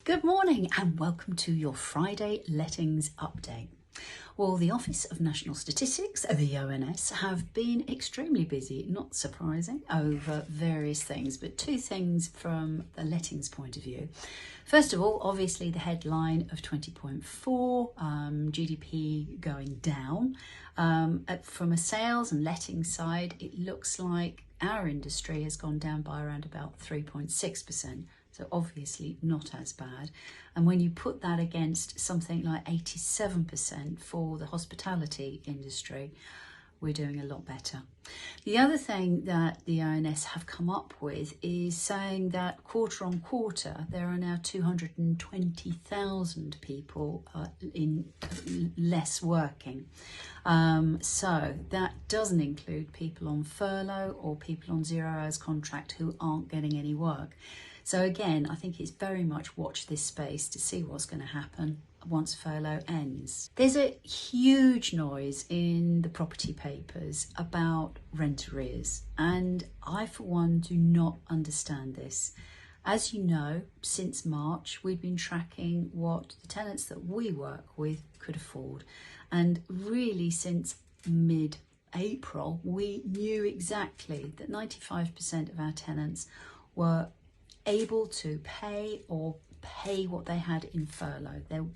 Good morning and welcome to your Friday Lettings Update. Well, the Office of National Statistics, the ONS, have been extremely busy, not surprising, over various things, but two things from the lettings point of view. First of all, obviously the headline of 20.4, GDP going down. From a sales and letting side, it looks like our industry has gone down by around about 3.6%. So obviously not as bad. And when you put that against something like 87% for the hospitality industry, we're doing a lot better. The other thing that the ONS have come up with is saying that quarter on quarter, there are now 220,000 people in less working. So that doesn't include people on furlough or people on 0 hours contract who aren't getting any work. So again, I think it's very much watch this space to see what's going to happen once furlough ends. There's a huge noise in the property papers about rent arrears, and I for one do not understand this. As you know, since March, we've been tracking what the tenants that we work with could afford. And really since mid-April, we knew exactly that 95% of our tenants were able to pay what they had in furlough. There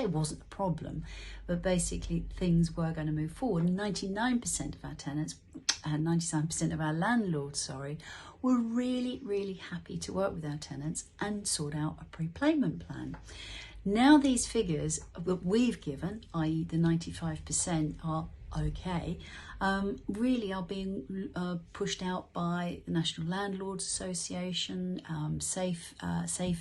wasn't a problem, but basically things were going to move forward. 99% of our tenants and 97% of our landlords, were really happy to work with our tenants and sort out a prepayment plan. Now these figures that we've given, i.e. the 95% are okay, really are being pushed out by the National Landlords Association, Safe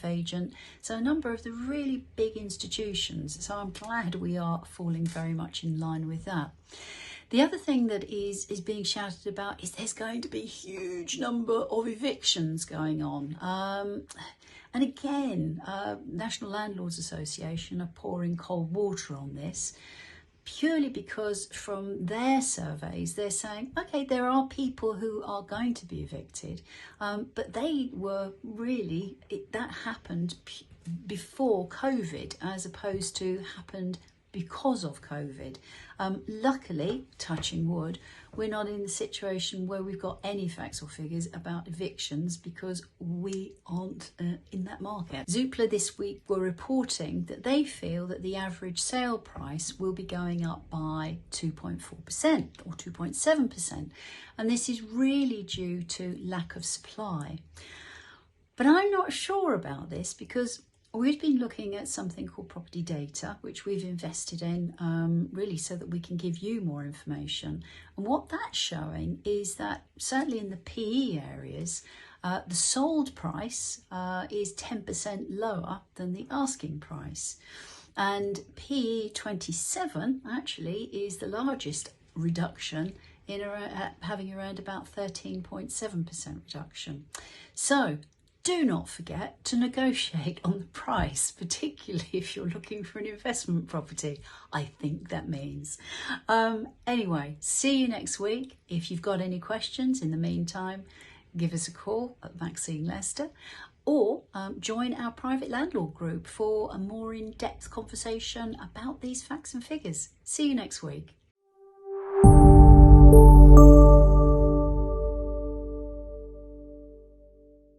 Agent, so a number of the really big institutions. So I'm glad we are falling very much in line with that. The other thing that is being shouted about is there's going to be a huge number of evictions going on. And again, National Landlords Association are pouring cold water on this, purely because from their surveys, they're saying, okay, there are people who are going to be evicted, but they were really, that happened before COVID as opposed to happened because of COVID. Luckily, touching wood, we're not in the situation where we've got any facts or figures about evictions because we aren't in that market. Zoopla this week were reporting that they feel that the average sale price will be going up by 2.4% or 2.7%. And this is really due to lack of supply. But I'm not sure about this because we've been looking at something called property data, which we've invested in really so that we can give you more information. And what that's showing is that certainly in the PE areas, the sold price is 10% lower than the asking price. And PE 27 actually is the largest reduction in having around about 13.7% reduction. So do not forget to negotiate on the price, particularly if you're looking for an investment property, I think that means. Anyway, see you next week. If you've got any questions in the meantime, give us a call at Maxine Lester or join our private landlord group for a more in-depth conversation about these facts and figures. See you next week.